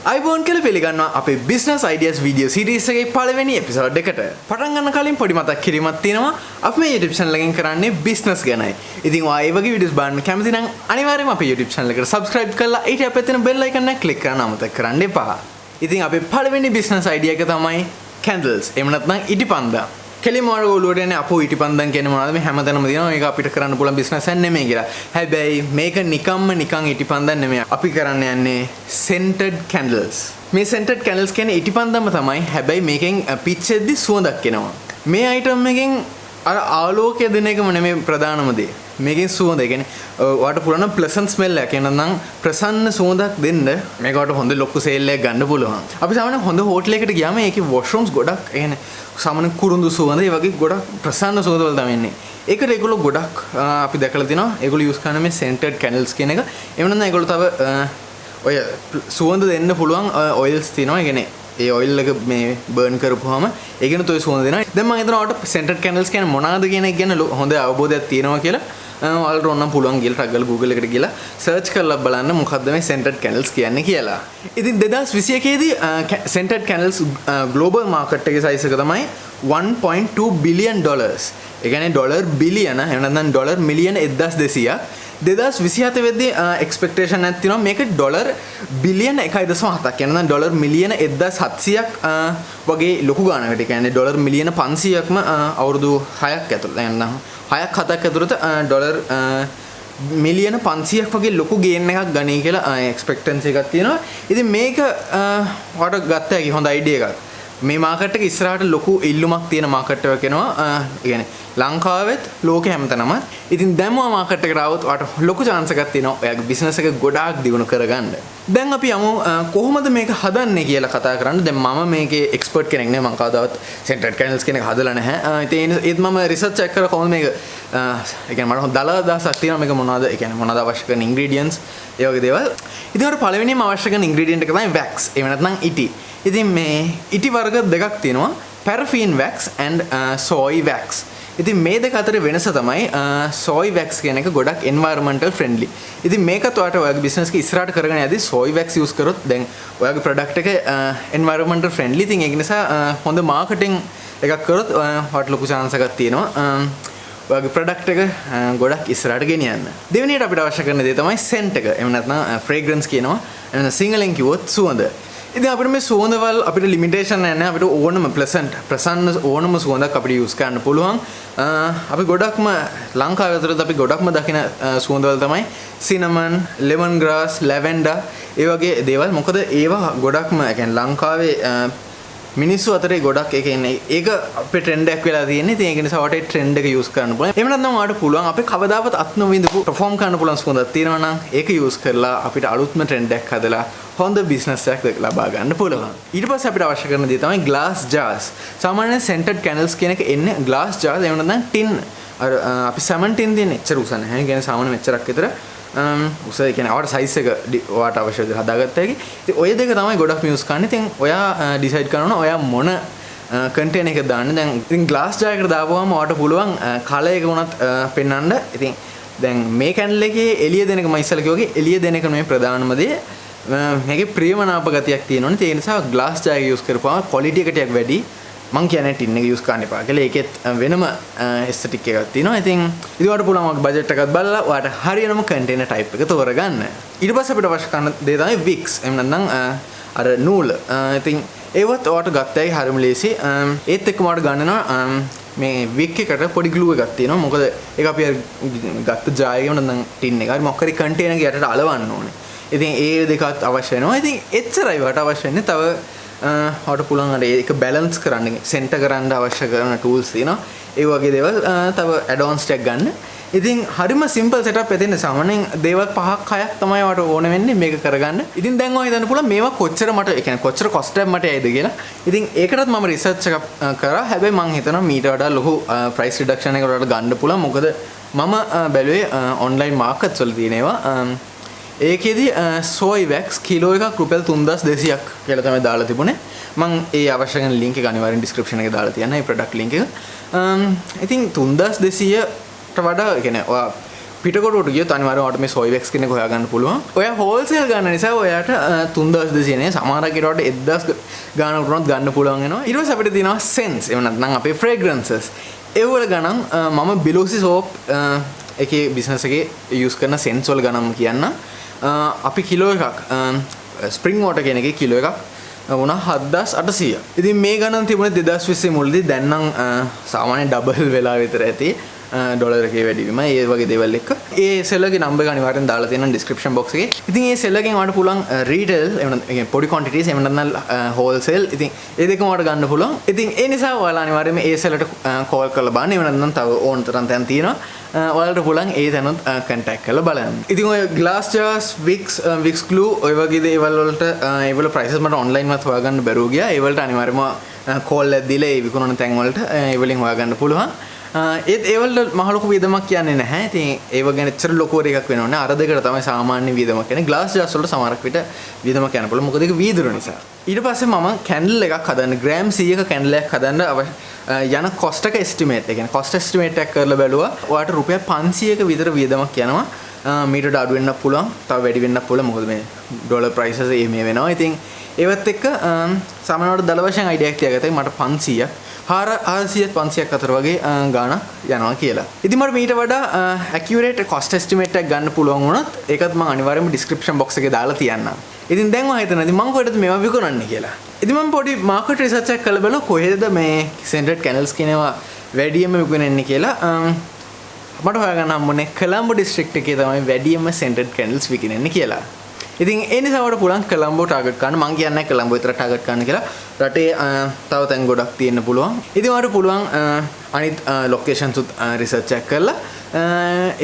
අයිබෝන් කියලා පිළිගන්නවා අපේ business ideas video series එකේ පළවෙනි episode එකට. පටන් ගන්න කලින් පොඩි මතක් කිරීමක් තියෙනවා. අපි මේ YouTube channel එකෙන් කරන්නේ business ගැනයි. ඉතින් ඔයා ඒ වගේ videos බලන්න කැමති නම් අනිවාර්යයෙන්ම අපේ YouTube channel එකට subscribe කරලා ඊට අපේ තියෙන bell icon එක click කරන්න අමතක කරන්න එපා. ඉතින් අපේ පළවෙනි business idea එක තමයි candles. එහෙම නැත්නම් ඉටිපන්දම්. කෙලිම වල ඔළුවට එන්නේ අපෝ ඉටිපන්දම් කියන්නේ මොනවද මේ හැමතැනම තියෙනවා මේක අපිට කරන්න පුළුවන් බිස්නස් එකක් නෙමෙයි කියලා. හැබැයි මේක නිකන් ඉටිපන්දම් නෙමෙයි. අපි කරන්න යන්නේ scented candles. මේ scented candles කියන්නේ ඉටිපන්දම්ම තමයි. හැබැයි මේකෙන් පිච්චෙද්දි සුවඳක් එනවා. මේ item එකෙන් අර ආලෝකය දෙන එකම නෙමෙයි ප්‍රධානම දේ. මේකෙන් සුවඳ ඒ කියන්නේ ඔයාලට පුළුවන් pleasant smell එකක් එනනම් ප්‍රසන්න සුවඳක් දෙන්න මේකට හොඳ ලොකු සේල් එකක් ගන්න පුළුවන්. අපි සාමාන්‍යයෙන් හොඳ හෝටලයකට ගියාම ඒකේ washrooms ගොඩක් ඒ කියන්නේ සාමාන්‍ය කුරුඳු සුවඳ ඒ වගේ ගොඩක් ප්‍රසන්න සුවඳ වල තමයි එන්නේ. ඒකට ඒගොල්ලෝ ගොඩක් අපි දැකලා තිනවා ඒගොල්ලෝ use කරන මේ scented candles කියන එක. එහෙම නැත්නම් ඒගොල්ලෝ තව ඔය සුවඳ දෙන්න පුළුවන් oils තියෙනවා. ඒ කියන්නේ ඒ ඔයිල් එක මේ බර්න් කරපුවාම ඒකෙනුත් ඔය සුවඳ දෙනවා. දැන් මම හිතනවා ඔයාලට scented candles කියන්නේ මොනවාද කියන එක ගැන හොඳ අවබෝධයක් තියෙනවා කියලා. ඔයාලට ඕනම් පුළුවන් ගිහලා ටග් ගාලා Google එකට ගිහලා search කරලා බලන්න මොකද්ද මේ scented candles කියන්නේ කියලා. ඉතින් 2021 දී scented candles global market එකේ size එක තමයි 1.2 billion dollars. ඒ කියන්නේ ඩොලර් බිලියන එහෙම නැත්නම් ඩොලර් මිලියන 1200ක්. 2027 වෙද්දී එක්ස්පෙක්ටේෂන් එකක් තියෙනවා මේක ඩොලර් බිලියන 1.7ක් කියන්නේ ඩොලර් මිලියන 1700ක් වගේ ලොකු ගානකට. ඒ කියන්නේ ඩොලර් මිලියන 500ක්ම අවුරුදු 6ක් ඇතුළත නැත්නම් 6ක් 7ක් ඇතුළත ඩොලර් මිලියන 500ක් වගේ ලොකු ගේන් එකක් ගනී කියලා එක්ස්පෙක්ටන්සි එකක් තියෙනවා. ඉතින් මේක ඔයාලට ගත්ත හැකි හොඳ අයිඩියා එකක්. මේ මාකට් එක ඉස්සරහට ලොකු ඉල්ලුමක් තියෙන මාකට් එකක් වෙනවා. ඒ කියන්නේ ලංකාවෙත් ලෝකෙ හැමතැනම. ඉතින් දැන් ඔයා මාකට් එකට ආවොත් ඔයාට ලොකු chance එකක් තියෙනවා ඔයාගේ බිස්නස් එක ගොඩාක් දියුණු කරගන්න. දැන් අපි යමු කොහොමද මේක හදන්නේ කියලා කතා කරන්න. දැන් මම මේකේ එක්ස්පර්ට් කෙනෙක් නෙවෙයි. මම කවදාවත් scented candles කියන එක හදලා නැහැ. ඉතින් ඒත් මම රිසර්ච් එක කරලා කොහොමද මේක ඒ කියන්නේ මට දල දහසක් තියෙනවා මේක මොනවද ඒ කියන්නේ මොනවද අවශ්‍ය කරන ingredients ඒ වගේ දේවල්. ඉතින් ඔයාලට පළවෙනිම අවශ්‍ය කරන ingredient එක තමයි wax. එහෙම නැත්නම් ඉටි. ඉතින් මේ ඉටි වර්ග දෙකක් තියෙනවා paraffin wax and soy wax. ඉතින් මේ දෙක අතර වෙනස තමයි soy wax කියන එක ගොඩක් environmental friendly. ඉතින් මේකත් ඔයාලට ඔයාගේ business එක ඉස්සරහට කරගෙන යද්දී soy wax use කරොත් දැන් ඔයාගේ product එක environmental friendly. ඉතින් ඒක නිසා හොඳ marketing එකක් කරොත් ඔයාලට ලොකු chance එකක් තියෙනවා ඔයාගේ product එක ගොඩක් ඉස්සරහට ගෙනියන්න. දෙවෙනියට අපිට අවශ්‍ය කරන දේ තමයි scent එක. එහෙම නැත්නම් fragrance කියනවා. එහෙනම් සිංහලෙන් කිව්වොත් සුවඳ. ඉතින් අපිට මේ සුවඳවල් අපිට ලිමිටේෂන් නැහැ. අපිට ඕනම ප්‍රසන්න ඕනම සුවඳක් අපිට යූස් කරන්න පුළුවන්. අපි ගොඩක්ම ලංකාවේ අතරත් අපි ගොඩක්ම දකින සුවඳවල් තමයි cinnamon, lemon grass, lavender ඒ වගේ දේවල්. මොකද ඒවා ගොඩක්ම ඒ කියන්නේ ලංකාවේ මිනිස්සු අතරේ ගොඩක් ඒ කියන්නේ ඒක අපේ ට්‍රෙන්ඩ් එකක් වෙලා තියෙන්නේ. ඉතින් ඒක නිසා ඔයාලට ට්‍රෙන්ඩ් එක යූස් කරන්න පුළුවන්. එහෙම නැත්නම් ඔයාලට පුළුවන් අපේ කවදාවත් අත් නොවිඳපු perform කරන්න පුළුවන් සුවඳක් තියෙනවා නම් ඒක යූස් කරලා අපිට අලුත්ම ට්‍රෙන්ඩ් එකක් හදලා හොඳ බිස්නස් එකක් ලබා ගන්න පුළුවන්. ඊට පස්සේ අපිට අවශ්‍ය කරන දේ තමයි glass jars. සාමාන්‍යයෙන් scented candles කියන එක එන්නේ glass jars එහෙම නැත්නම් tin. අර අපි salmon tin තියෙන එච්චර උස නැහැ. ඒ කියන්නේ සාමාන්‍ය මෙච්චරක් විතර උස ඒ කියන්නේ අවර size එක ඔයාට අවශ්‍ය විදිහට හදාගත්ත හැකි. ඉතින් ඔය දෙක තමයි ගොඩක් use කරන්නේ. ඉතින් ඔයා decide කරනවා ඔයා මොන container එකද දාන්න. දැන් ඉතින් glass jar එකට දාපුවාම ඔයාට පුළුවන් color එක උනත් පෙන්වන්න. ඉතින් දැන් මේ candle එකේ එළිය දෙන එක මම ඉස්සෙල්ලා කිව්වා වගේ එළිය දෙන එක නෙමෙයි ප්‍රධානම දේ. මේකේ ප්‍රියමනාප ගතියක් තියෙනවනේ. ඒ නිසා glass jar එක use කරපුවාම quality එක ටිකක් වැඩි. මං කියන්නේ ටින් එක use කරන්න එපා කියලා. ඒකෙත් වෙනම aesthetic එකක් තියෙනවා. ඉතින් ඔයාලට පුළුවන් ඔයාගේ budget එකත් බලලා ඔයාලට හරියනම container type එක තෝරගන්න. ඊට පස්සේ අපිට අවශ්‍ය කරන දේ තමයි wicks. එහෙම නැත්නම් අර නූල. ඉතින් ඒවත් ඔයාලට ගත්ත හැකි හරියම ලේසි. ඒත් එක්කම ඔයාලට ගන්නවා මේ wick එකට පොඩි glue එකක් තියෙනවා. මොකද ඒක අපි ගත්ත jar එකේම නැත්නම් ටින් එක හරි මොකක් හරි container එක යටට අලවන්න ඕනේ. ඉතින් ඒ දෙකත් අවශ්‍ය වෙනවා. ඉතින් එච්චරයි වට අවශ්‍ය වෙන්නේ. තව ඔයාලට පුළුවන් අර ඒක බැලන්ස් කරන්න, සෙන්ටර් කරන්න අවශ්‍ය කරන tools තියෙනවා. ඒ වගේ දේවල් තව add-ons ටික ගන්න. ඉතින් හරිම simple setup එකක් තියෙන. සාමාන්‍යයෙන් දේවල් 5ක් 6ක් තමයි ඔයාලට ඕන වෙන්නේ මේක කරගන්න. ඉතින් දැන් ඔයා හිතන්න පුළුවන් මේවා කොච්චර මට ඒ කියන්නේ කොච්චර cost එකක් මට ඇයිද කියලා. ඉතින් ඒකටත් මම research එකක් කරා. හැබැයි මම හිතනවා මීට වඩා ලොකු price reduction එකකට ඔයාලට ගන්න පුළුවන්. මොකද මම බැලුවේ online markets වල තියෙන ඒවා ඒකෙදි soy wax කිලෝ එකක් රුපියල් 3200ක් කියලා තමයි දාලා තිබුණේ. මම ඒ අවශ්‍ය කරන link එක අනිවාර්යෙන් description එකේ දාලා තියන්න. මේ product link එක. ඉතින් 3200ට වඩා කියන්නේ ඔයා පිටකොටට ගියොත් අනිවාර්යයෙන් ඔයාලට මේ soy wax කෙනෙක් හොයාගන්න පුළුවන්. ඔයා wholesale ගන්න නිසා ඔයාට 3200 නේ සමහර කෙනාට 1000 ගානකට උනත් ගන්න පුළුවන් වෙනවා. ඊට පස්සේ අපිට තියෙනවා scents. එහෙම නැත්නම් අපේ fragrances. ඒ වල ගණන් මම Biloxi soap එකේ business එකේ use කරන scents වල ගණන් කියන්න. අපි කිලෝ එකක් spring water කියන එකේ කිලෝ එකක් වුණා 7800. ඉතින් මේ ගණන් තිබුණේ 2020 මුලදී. දැන් නම් සාමාන්‍ය ඩබල් වෙලා විතර ඇති. ඩොලර් එකේ වැඩිවීම ඒ වගේ දේවල් එක්ක. ඒ සෙල්ලර්ගේ නම්බර් එක අනිවාර්යෙන් දාලා තියෙනවා ඩිස්ක්‍රිප්ෂන් බොක්ස් එකේ. ඉතින් ඒ සෙල්ලර්ගෙන් ඔයාලට පුළුවන් රීටේල් එහෙම නැත්නම් පොඩි ක්වොන්ටිටිස් එහෙම නැත්නම් හෝල්සේල්. ඉතින් ඒ දෙකම ඔයාලට ගන්න පුළුවන්. ඉතින් ඒ නිසා ඔයාලා අනිවාර්යයෙන්ම ඒ සෙල්ලර්ට කෝල් කරලා බලන්න. එහෙම නැත්නම් තව ඕන තරම් තැන් තියෙනවා. ඔයාලට පුළුවන් ඒ තැනොත් කන්ටැක්ට් කරලා බලන්න. ඉතින් ඔය glass jars, wicks glue ඔය වගේ දේවල් වලට ඒවල prices මට online මත හොයාගන්න බැරුව ගියා. ඒ වලට අනිවාර්යයෙන්ම කෝල් එකක් දීලා ඒ විකුණන තැන් වලට ඒ වලින් හොයාගන්න පුළුවන්. ඒත් ඒ වල මහ ලොකු වියදමක් කියන්නේ නැහැ. ඉතින් ඒව ගැන එච්චර ලොකු එකක් වෙනව නෑ. අර දෙකට තමයි සාමාන්‍ය වියදමක් කියන්නේ. glass jars වලට සමහරක් විට වියදමක් යන්න පුළුවන්. මොකද ඒක වීදුරු නිසා. ඊට පස්සේ මම කැන්ඩල් එකක් හදන්න ග්‍රෑම් 100ක කැන්ඩල් එකක් හදන්න යන cost එක estimate එක. කියන්නේ cost estimate එකක් කරලා බැලුවා. ඔයාලට රුපියල් 500ක විතර වියදමක් යනවා. මීටර් අඩු වෙන්නත් පුළුවන්. තව වැඩි වෙන්නත් පුළුවන්. මොකද මේ ඩොලර් prices මේ වෙනවා. ඉතින් ඒවත් එක්ක සාමාන්‍යවට දල වශයෙන් අයිඩියා එකක් තියාගත්තා. මට 500ක් 400 500ක් අතර වගේ ගාණක් යනවා කියලා. ඉතින් මට මීට වඩා accurate cost estimate එකක් ගන්න පුළුවන් වුණොත් ඒකත් මම අනිවාර්යයෙන්ම description box එකේ දාලා තියන්නම්. ඉතින් දැන් මම හිතනවා ඉතින් මම කොහෙද මේවා විකුණන්නේ කියලා. ඉතින් මම පොඩි market research එකක් කරලා බලුවා කොහෙද මේ scented candles කියනවා වැඩියෙන්ම විකුණන්නේ කියලා. මට හොයාගන්න හම්බුනේ කොළඹ district එකේ තමයි වැඩියෙන්ම scented candles විකිනෙන්නේ කියලා. ඉතින් ඒ නිසා වඩ පුළුවන් කොළඹ ටාගට් කරන්න. මං කියන්නේ කොළඹ විතර ටාගට් කරන්න කියලා. රටේ තව තැන් ගොඩක් තියෙන්න පුළුවන්. ඉතින් වඩ පුළුවන් අනිත් ලොකේෂන්ස් උත් රිසර්ච් එකක් කරලා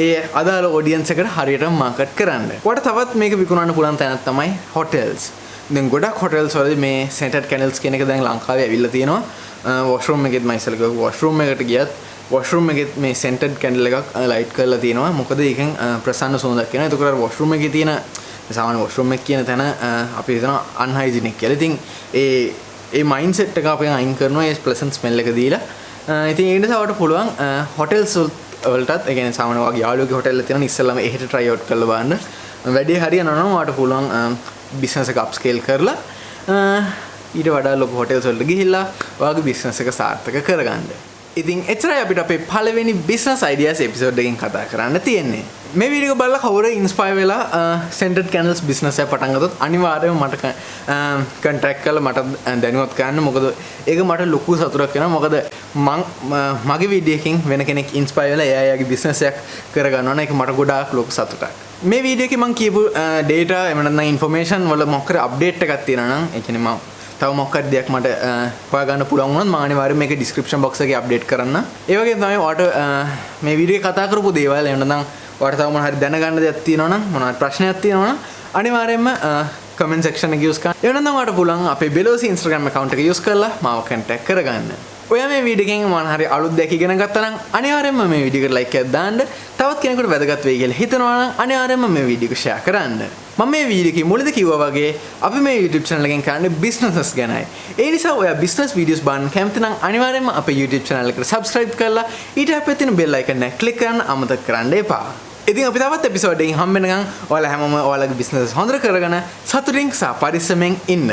ඒ අදාළ ඔඩියන්ස් එකට හරියටම මාකට් කරන්න. ඔයාලට තවත් මේක විකුණන්න පුළුවන් තැනක් තමයි hotels. දැන් ගොඩක් hotels වලදී මේ scented candles කියන එක දැන් ලංකාවේ ඇවිල්ලා තියෙනවා. washroom එකෙත් මම ඉස්සෙල්ලා කිව්වා washroom එකට ගියත් washroom එකෙත් මේ scented candle එකක් ලයිට් කරලා තියෙනවා. මොකද ඒකෙන් ප්‍රසන්න සුවඳක් එනවා. ඒකෝර washroom එකේ තියෙන සාමාන්‍ය washroom එක කියන තැන අපි හිතනවා unhygienic කියලා. ඉතින් ඒ mindset එක අපි අයින් කරනවා ඒ pleasant smell එක දීලා. ඉතින් ඒ නිසා ඔයාලට පුළුවන් hotels වලටත් ඒ කියන්නේ සාමාන්‍ය වගේ යාළුවගේ hotel එක තියෙනවා ඉස්සෙල්ලාම එහෙට try out කරලා බලන්න. වැඩි හරියනවා නම් ඔයාලට පුළුවන් business එක upscale කරලා ඊට වඩා ලොකු hotels වලට ගිහිල්ලා ඔයාගේ business එක සාර්ථක කරගන්න. ඉතින් එච්චරයි අපිට අපේ පළවෙනි business ideas episode එකකින් කතා කරන්න තියෙන්නේ. මේ වීඩියෝ එක බලලා කවුරු ඉන්ස්පයර් වෙලා scented candles business එක පටන් ගත්තොත් අනිවාර්යයෙන්ම මට contact කරලා මට දැනුවත් කරන්න. මොකද ඒක මට ලොකු සතුටක් වෙනවා. මොකද මගේ වීඩියෝ එකකින් වෙන කෙනෙක් ඉන්ස්පයර් වෙලා එයාගේ business එකක් කරගන්නවා නම් ඒක මට ගොඩාක් ලොකු සතුටක්. මේ වීඩියෝ එකේ මම කියපු data එහෙම නැත්නම් information වල මොකක්ද update එකක් තියෙනවා නම් ඒ කියන්නේ මම තව මොකක්ද දෙයක් මට හොයාගන්න පුළුවන් වුණොත් මම අනිවාර්යයෙන් මේක description box එකේ update කරන්න. ඒ වගේම තමයි ඔයාලට මේ වීඩියෝ එකේ කතා කරපු දේවල් එහෙම නැත්නම් ඔයාලට තව මොනවා හරි දැනගන්න දෙයක් තියෙනවා නම් මොනවා ප්‍රශ්නයක් තියෙනවා නම් අනිවාර්යයෙන්ම comment section එක use කරන්න. ඒ වෙනනම් ඔයාලට පුළුවන් අපේ Biloxi Instagram account එක use කරලා මාව contact කරගන්න. ඔයා මේ වීඩියෝ එකෙන් මොන හරි අලුත් දෙයක් ඉගෙන ගත්තා නම් අනිවාර්යයෙන්ම මේ වීඩියෝ එකට like එකක් දාන්න. තවත් කෙනෙකුට වැදගත් වෙයි කියලා හිතනවා නම් අනිවාර්යයෙන්ම මේ වීඩියෝ එක share කරන්න. මම මේ වීඩියෝ එකේ මුලදී කිව්වා වගේ අපි මේ YouTube channel එකෙන් කරන්නේ businesses ගැනයි. ඒ නිසා ඔයා business videos බලන්න කැමති නම් අනිවාර්යයෙන්ම අපේ YouTube channel එකට subscribe කරලා ඊට අපේ තියෙන bell icon එක click කරන්න අමතක කරන්න එපා. ඉතින් අපි තවත් එපිසෝඩ් එකකින් හම්බ වෙනකන් ඔයාලා හැමෝම ඔයාලගේ business හොඳට කරගෙන සතුටින් සහ පරිස්සමෙන් ඉන්න.